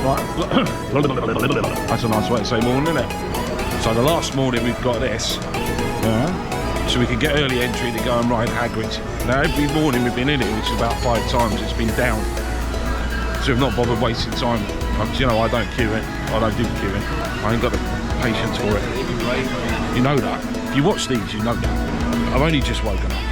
Right. That's a nice way to say morning, isn't it? So the last morning we've got this. So we can get early entry to go and ride Hagrid. Now every morning we've been in it, which is about 5 times, it's been down. So we've not bothered wasting time. You know, I don't queue in. I don't do queuing. I ain't got the patience for it. You know that. If you watch these, you know that. I've only just woken up.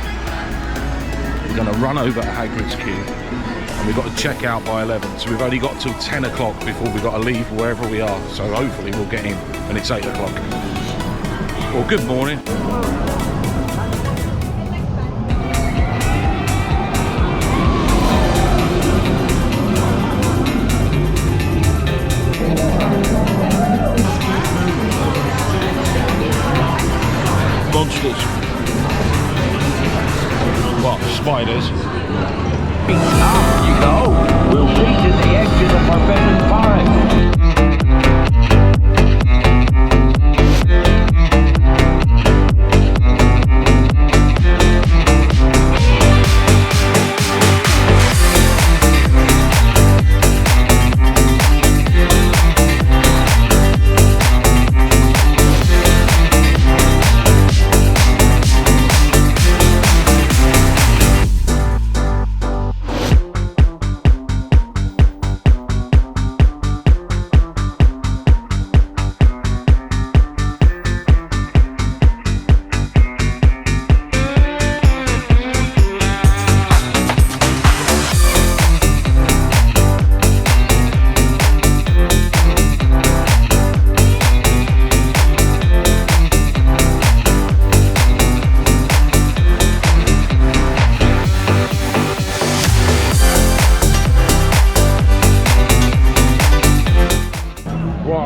We're going to run over to Hagrid's queue. And we've got to check out by 11. So we've only got till 10 o'clock before we've got to leave wherever we are. So hopefully we'll get in and it's 8 o'clock. Well, good morning. Monsters. What? Spiders. Up you go. We'll meet at the exit of Forbidden Forest.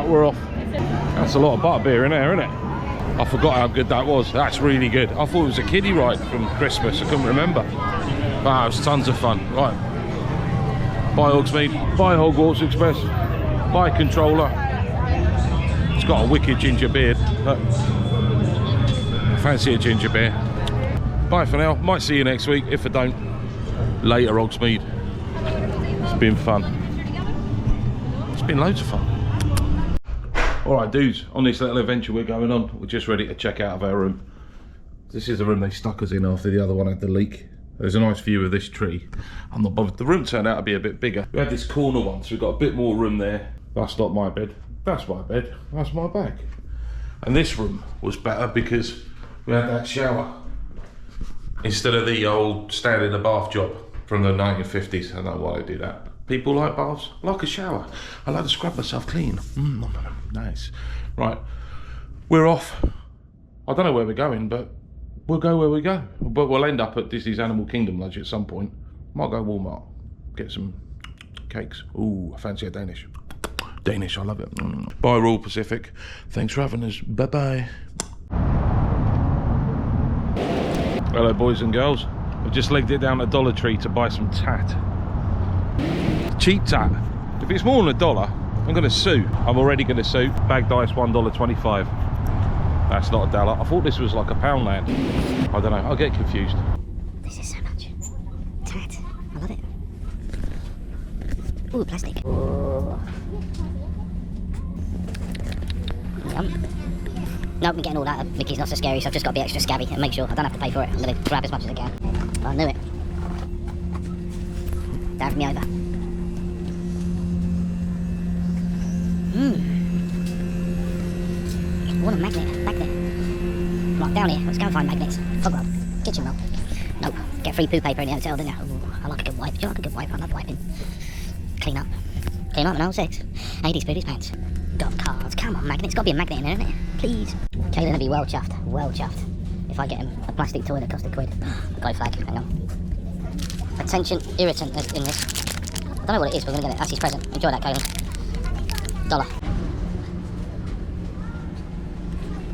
We're off. That's a lot of butterbeer in there, isn't it? I forgot how good that was. That's really good. I thought it was a kiddie ride from Christmas. I couldn't remember. Wow, it was tons of fun. Right. Bye Hogsmeade. Bye Hogwarts Express. Bye controller. It's got a wicked ginger beard. Look. Fancy a ginger beer. Bye for now. Might see you next week. If I don't, later Hogsmeade. It's been fun. It's been loads of fun. Alright dudes, on this little adventure we're going on, we're just ready to check out of our room. This is the room they stuck us in after the other one had the leak. There's a nice view of this tree. I'm not bothered. The room turned out to be a bit bigger. We had this corner one, so we've got a bit more room there. That's not my bed. That's my bed. That's my bag. And this room was better because we had that shower instead of the old stand in the bath job from the 1950s. I don't know why they do that. People like baths. I like a shower. I like to scrub myself clean. Nice. Right, we're off. I don't know where we're going, but we'll go where we go. But we'll end up at Disney's Animal Kingdom Lodge at some point. Might go Walmart, get some cakes. Ooh, I fancy a Danish. Danish, I love it. Bye Royal Pacific. Thanks for having us. Bye-bye. Hello boys and girls. I've just legged it down to Dollar Tree to buy some tat. Cheap tat. If it's more than $1, I'm going to sue. I'm already going to sue. Bagged ice $1.25. That's not $1. I thought this was like a Poundland. I don't know. I'll get confused. This is so much tat. I love it. Ooh, plastic. Yum. No, I'm getting all that. Mickey's not so scary, so I've just got to be extra scabby and make sure I don't have to pay for it. I'm going to grab as much as I can. I knew it. Don't have me over. What a magnet. Right, down here. Let's go and find magnets. Fog rod. Kitchen roll. Nope. Get free poo paper in the hotel, didn't you? Ooh, I like a good wipe. Do you like a good wipe? I love wiping. Clean up. Clean up in 06. 80s booties pants. Got cards. Come on, magnet. It's got to be a magnet in there, isn't it? Please. Caelan will be well chuffed. Well chuffed. If I get him a plastic toy that cost £1. Guy flag. Hang on. Attention irritant in this. I don't know what it is, but we're going to get it. That's his present. Enjoy that, Caelan. $1.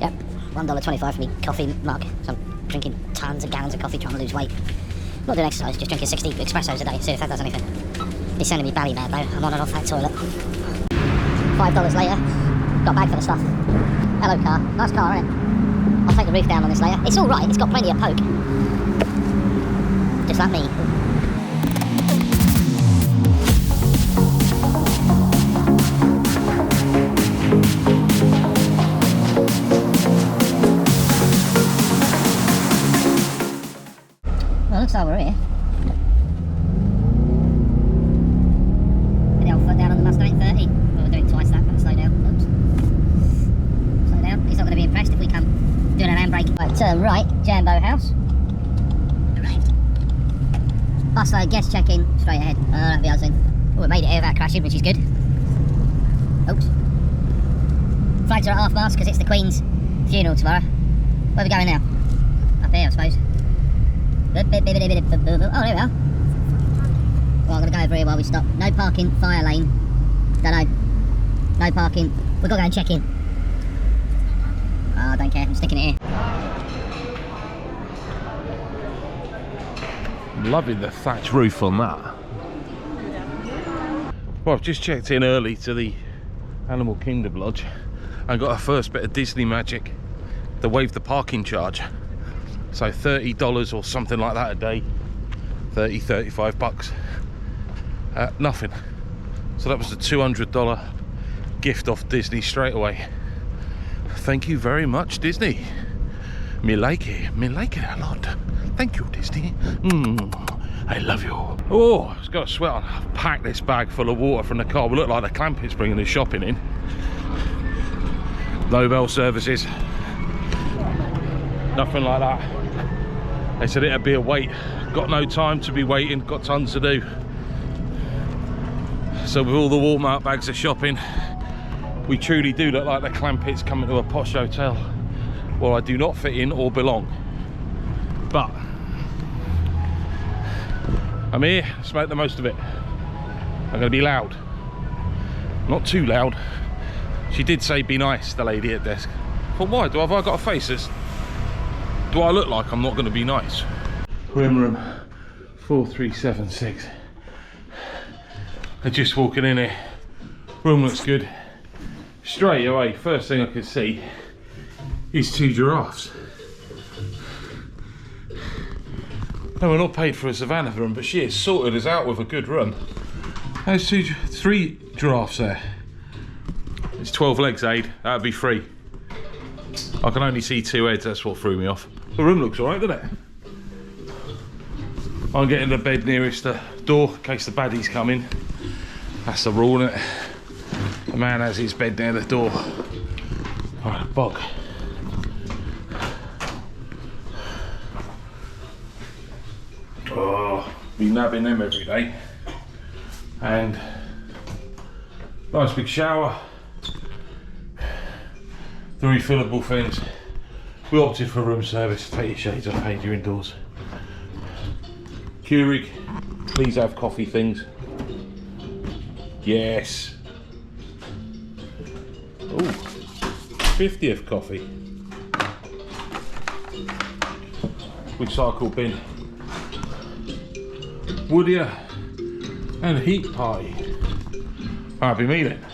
Yep, $1.25 for me coffee mug. So I'm drinking tons of gallons of coffee trying to lose weight. I'm not doing exercise, just drinking 60 espressos a day. See if that does anything. He's sending me bally mad though. I'm on and off that toilet. $5 later, got a bag full of stuff. Hello car, nice car, isn't it? I'll take the roof down on this later. It's alright, it's got plenty of poke. Just like me. Turn right, Jambo House. Busload guest check-in, straight ahead. Oh, that'll be us then. Oh, we made it here without crashing, which is good. Oops. Flags are at half-mast because it's the Queen's funeral tomorrow. Where are we going now? Up here, I suppose. Oh, there we are. Well, I'm going to go over here while we stop. No parking, fire lane. No parking. We've got to go and check in. Oh, I don't care, I'm sticking it here. I'm loving the thatch roof on that. Well, I've just checked in early to the Animal Kingdom Lodge and got our first bit of Disney magic. They waived the parking charge. So $30 or something like that a day. 35 bucks. Nothing. So that was a $200 gift off Disney straight away. Thank you very much, Disney. Me like it a lot. Thank you, Disney. I love you. Oh, it's got a sweat on. I've packed this bag full of water from the car. We look like the Clampets bringing the shopping in. No bell services. Nothing like that. They said it'd be a wait. Got no time to be waiting. Got tons to do. So with all the Walmart bags of shopping, we truly do look like the Clampets coming to a posh hotel. Well, I do not fit in or belong. But I'm here, let's make the most of it. I'm going to be loud. Not too loud. She did say be nice, the lady at desk. But why? Have I got a face? Do I look like I'm not going to be nice? Room 4376. They're just walking in here. Room looks good. Straight away, first thing I could see is 2 giraffes. No, we're not paid for a savannah room, but she has sorted us out with a good run. There's 3 giraffes there. It's 12 legs, Aid. That'd be free. I can only see 2 heads, that's what threw me off. The room looks alright, doesn't it? I'm getting the bed nearest the door in case the baddies come in. That's the rule, isn't it? The man has his bed near the door. Alright, bog. Oh, be nabbing them every day. And nice big shower. The refillable things. We opted for room service. Take your shades off, paid you indoors. Keurig, please have coffee things. Yes. Oh, 50th coffee. Recycle bin. Would ya? And heat party. Happy me then.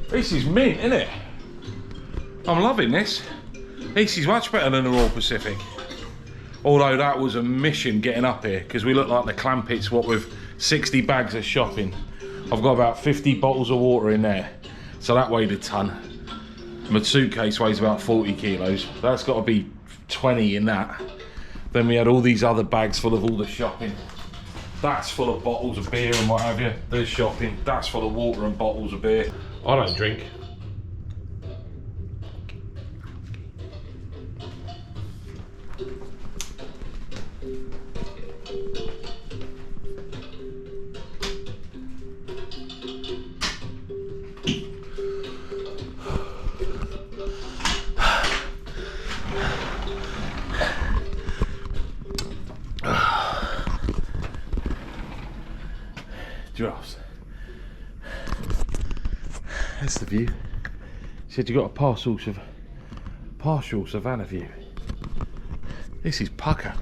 This is mint, isn't it? I'm loving this. This is much better than the Royal Pacific. Although that was a mission getting up here because we look like the Clampets, what with 60 bags of shopping. I've got about 50 bottles of water in there. So that weighed a ton. My suitcase weighs about 40 kilos. That's got to be 20 in that. Then we had all these other bags full of all the shopping. That's full of bottles of beer and what have you. There's shopping. That's full of water and bottles of beer. I don't drink. Giraffes. That's the view. She said you got a partial savannah view. This is pucker.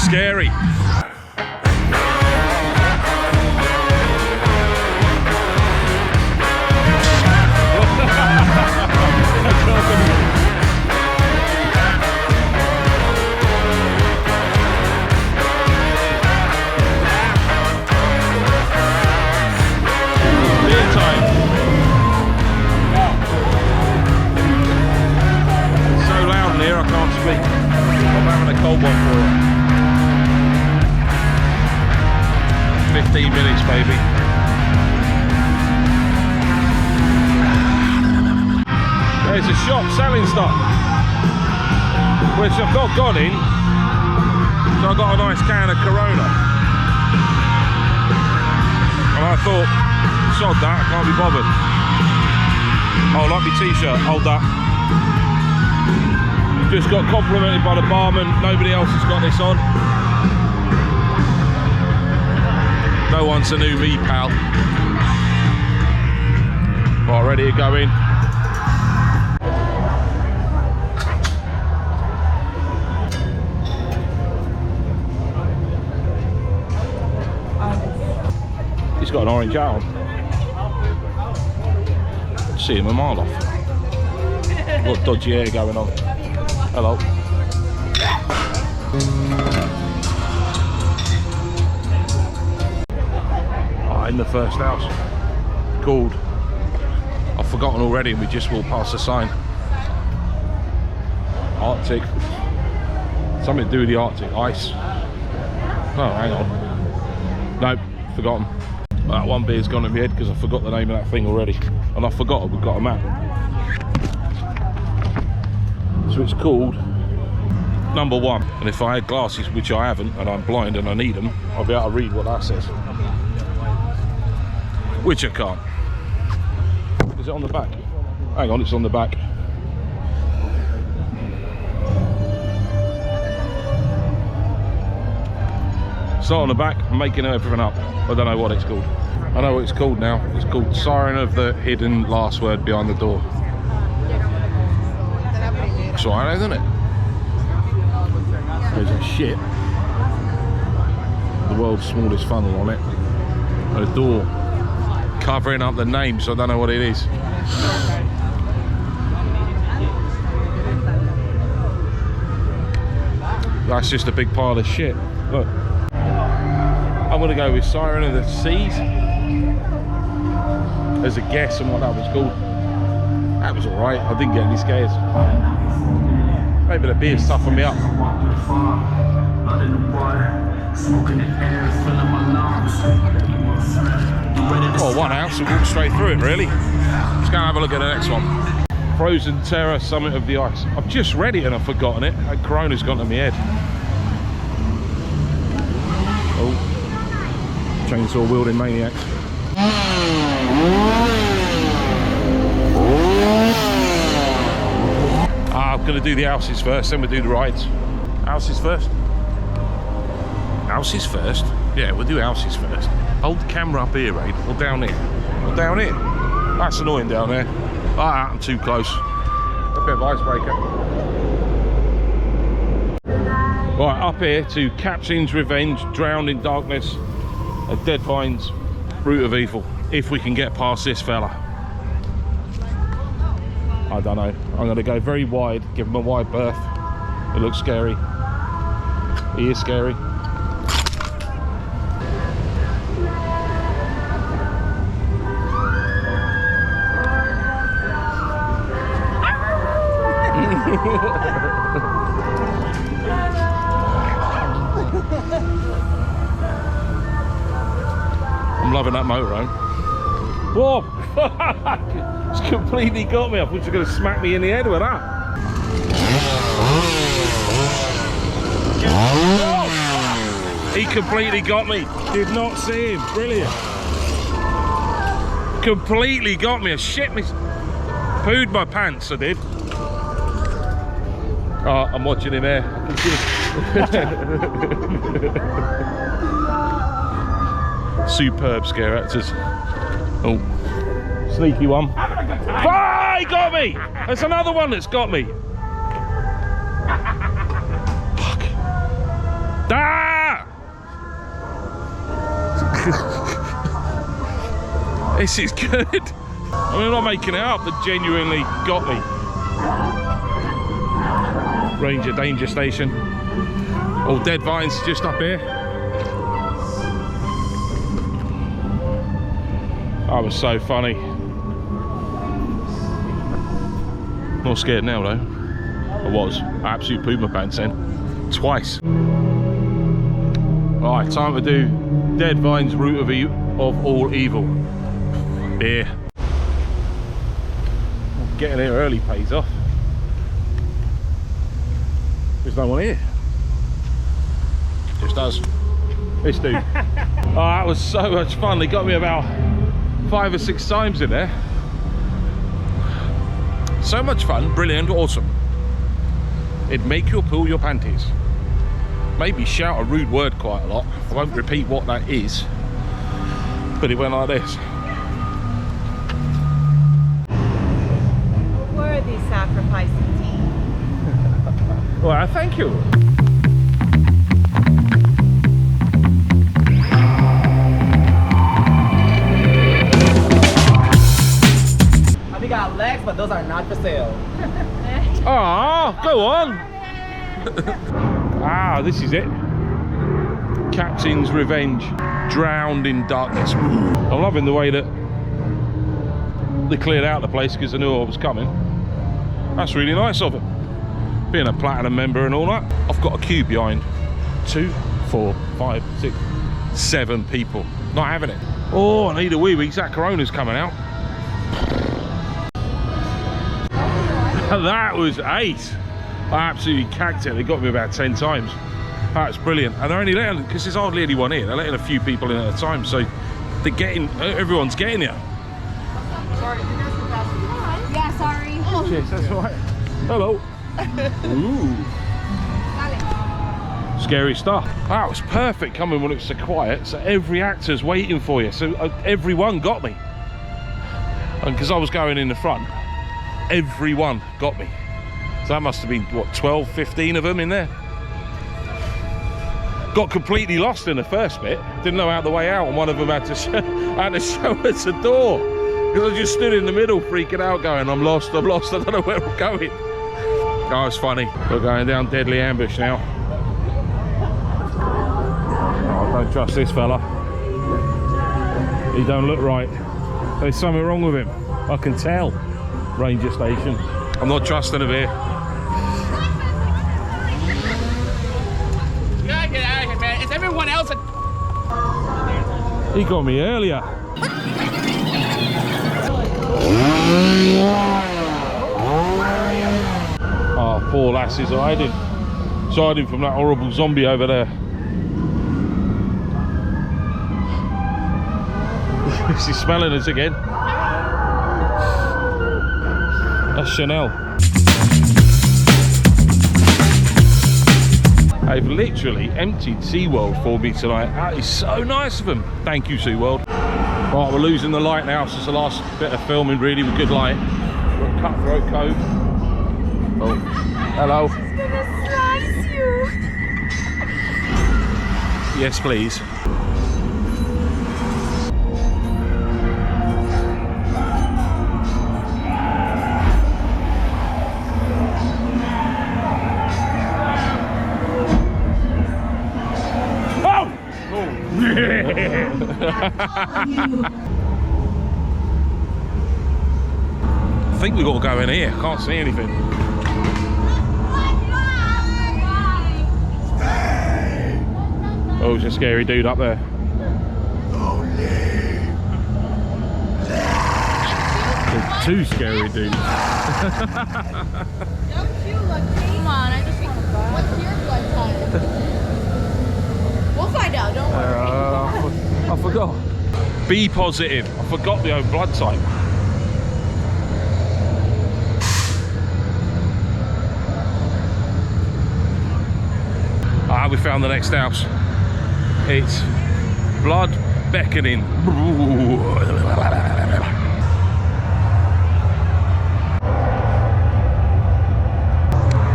Scary. baby. There's a shop selling stuff, which I've not gone in, so I got a nice can of Corona. And I thought, sod that, I can't be bothered. Oh, like my t-shirt, hold that. Just got complimented by the barman, nobody else has got this on. No one's a new me, pal. Right, ready to go in. He's got an orange hat on. See him a mile off. Got dodgy hair going on. Hello. In the first house. Called. I've forgotten already and we just walked past the sign. Arctic. Something to do with the Arctic. Ice. Oh, hang on. Nope, forgotten. That one beer's gone in my head because I forgot the name of that thing already. And I forgot we've got a map. So it's called Number One. And if I had glasses, which I haven't, and I'm blind and I need them, I'll be able to read what that says. Which I can't. Is it on the back? Hang on, it's on the back. It's not on the back, I'm making everything up. I don't know what it's called. I know what it's called now. It's called Siren of the Hidden Last Word Behind the Door. That's all right, isn't it? There's a shit. The world's smallest funnel on it. And a door covering up the name, so I don't know what it is. That's just a big pile of shit. Look. I'm gonna go with Siren of the Seas as a guess on what that was called. That was alright, I didn't get any scares. Maybe the beer's toughened me up. Oh, one house and walk straight through it, really. Let's go and have a look at the next one. Frozen Terror, Summit of the Ice. I've just read it and I've forgotten it. That Corona's gone to my head. Oh, chainsaw wielding maniacs. I'm going to do the houses first, then we'll do the rides. Houses first? Houses first? Yeah, we'll do houses first. Hold the camera up here, Raid, or down here. Or down here. That's annoying down there. Ah, I'm too close. A bit of icebreaker. Right, up here to Captain's Revenge, Drowned in Darkness, a Dead Vines, Root of Evil. If we can get past this fella. I don't know. I'm going to go very wide, give him a wide berth. It looks scary. He is scary. I'm loving that motorhome. Whoa! It's completely got me. I thought you were going to smack me in the head with that. Oh, he completely got me. Did not see him. Brilliant. Completely got me. I shit me. Pooed my pants, I did. Oh, I'm watching him here. Superb scare actors. Oh, sneaky one. Ah, he got me! There's another one that's got me. Fuck. Ah! This is good. I mean, I'm not making it up. That genuinely got me. Ranger Danger Station. All Dead Vines just up here. That was so funny. Not scared now though. I was. I absolutely pooped my pants in. Twice. Alright, time to do Dead Vines Root of of all evil. Beer. Getting here early pays off. There's no one here. Just us. This dude. Oh, that was so much fun. They got me about 5 or 6 times in there. So much fun, brilliant, awesome. It'd make you pull your panties. Maybe shout a rude word quite a lot. I won't repeat what that is. But it went like this. Worthy sacrificing team. Well, thank you. We got legs, but those are not for sale. Oh, go on. Ah, this is it. Captain's Revenge. Drowned in darkness. I'm loving the way that they cleared out the place because they knew I was coming. That's really nice of them. Being a platinum member and all that. I've got a queue behind 2, 4, 5, 6, 7 people. Not having it. Oh, I need a wee. That Corona's coming out. That was ace. I absolutely cacked it. They got me about 10 times. That's brilliant. And they're only letting, because there's hardly anyone here, they're letting a few people in at a time, so they're getting, everyone's getting here. Sorry, yeah, sorry. Cheers, that's all right. Hello. Ooh. Scary stuff. That was perfect coming when it's so quiet, so every actor's waiting for you, so everyone got me. And because I was going in the front, everyone got me. So that must have been, what, 12, 15 of them in there? Got completely lost in the first bit. Didn't know how the way out, and one of them had to show us the door. Because I just stood in the middle freaking out going, I'm lost, I don't know where I'm going. Oh, it's funny. We're going down Deadly Ambush now. Oh, I don't trust this fella. He don't look right. There's something wrong with him. I can tell. Ranger station. I'm not trusting him here. You gotta get out of here, man. It's everyone else. He got me earlier. Oh, poor lassie's hiding. She's hiding from that horrible zombie over there. She's smelling us again. That's Chanel. They've literally emptied SeaWorld for me tonight. That is so nice of them. Thank you, SeaWorld. Right, we're losing the light now, so it's the last bit of filming really with good light. We're at Cutthroat Cove. Oh, hello. She's gonna slice you. Yes, please. I think we've got to go in here. Can't see anything. Oh, there's a scary dude up there. There's 2 scary dudes. Don't you look me? Come on, I just want to buy. What's your blood type? We'll find out, don't worry. I forgot. B positive. I forgot the own blood type. Ah, we found the next house. It's blood beckoning.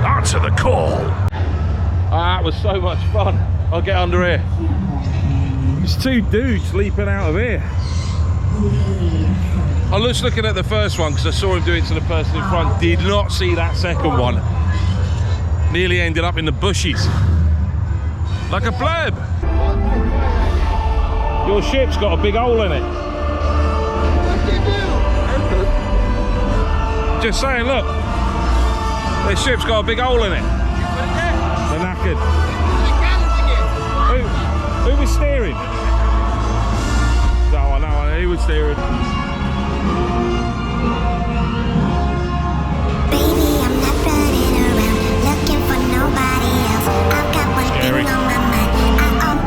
Answer the call. Ah, that was so much fun. I'll get under here. There's 2 dudes leaping out of here. I was just looking at the first one because I saw him do it to the person in front. Did not see that second one. Nearly ended up in the bushes. Like a blurb. Your ship's got a big hole in it. Just saying, look. This ship's got a big hole in it. They're knackered. Who was steering? No, were staring. Baby, I'm not running around looking for nobody else. I've got one Scary. thing on my mind.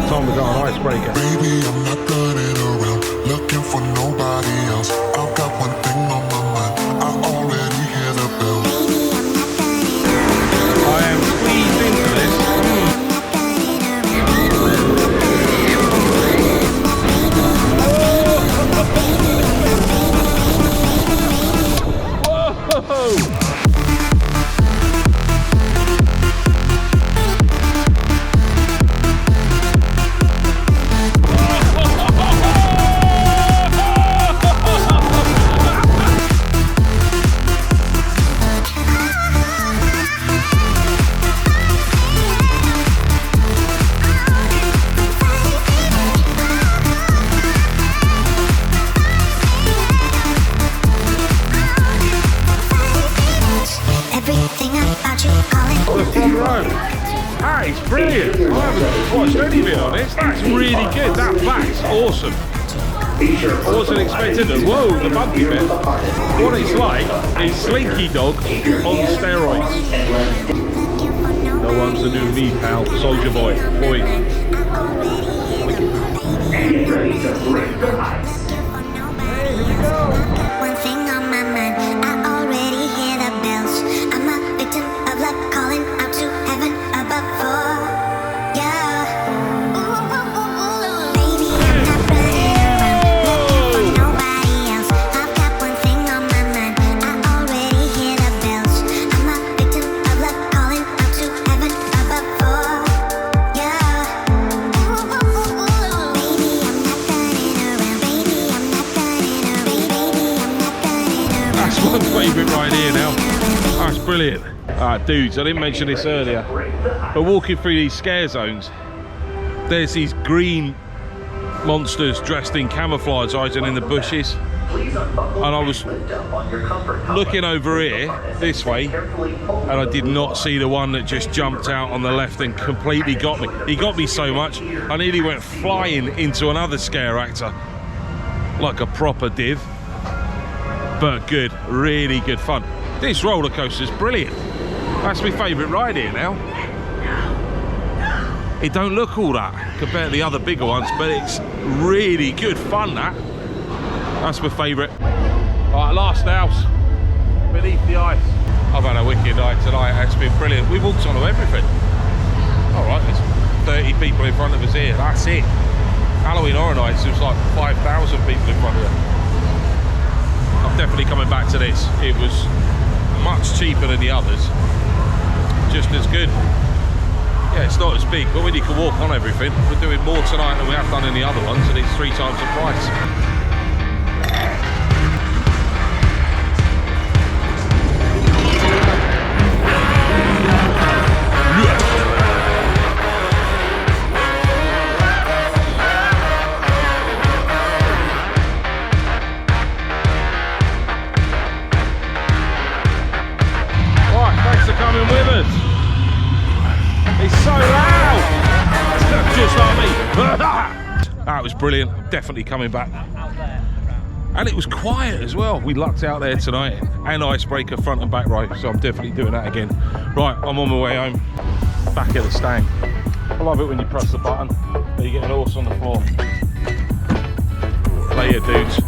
Time to go on icebreaker. Baby, I'm not running around looking for nobody else. I've got one thing on my mind. I already hear the bell. Baby, I'm not running around. I am squeezed into this. Whoa! Everything about you calling. The front row. That is brilliant. I haven't watched any of it on this. That's really good. That back's awesome. I wasn't expecting it. Whoa, the bumpy bit. What it's like is Slinky Dog on steroids. No one's the new me, pal. Soldier Boy. Boy. One thing on my mind. I already hear the bells. I'm a victim of love calling out to heaven above for you. Baby, I'm not running around looking for nobody else. I've got one thing on my mind. I already hear the bells. I'm a victim of love calling out to heaven above for you. Baby, I'm not running around. Baby, I'm not running around. Baby, I'm not running around. That's my favourite right here now. That's brilliant. Alright, dudes, I didn't mention this earlier, but walking through these scare zones, there's these green monsters dressed in camouflage hiding in the bushes. And I was looking over here, this way, and I did not see the one that just jumped out on the left and completely got me. He got me so much, I nearly went flying into another scare actor, like a proper div. But good, really good fun. This roller coaster's brilliant. That's my favourite ride here now. It don't look all that compared to the other bigger ones, but it's really good fun, that. That's my favourite. Alright, last house. Beneath the ice. I've had a wicked night tonight. It's been brilliant. We walked onto everything. Alright, there's 30 people in front of us here. That's it. Halloween Horror Nights, there was like 5,000 people in front of us. I'm definitely coming back to this. It was much cheaper than the others. Just as good. Yeah, it's not as big, but when you can walk on everything, we're doing more tonight than we have done in the other ones, and it's 3 times the price. Coming with us. It's so loud. Just like me. That was brilliant. I'm definitely coming back. And it was quiet as well. We lucked out there tonight. And icebreaker front and back right. So I'm definitely doing that again. Right, I'm on my way home. Back at the stand. I love it when you press the button and you get an horse on the floor. Later, dudes.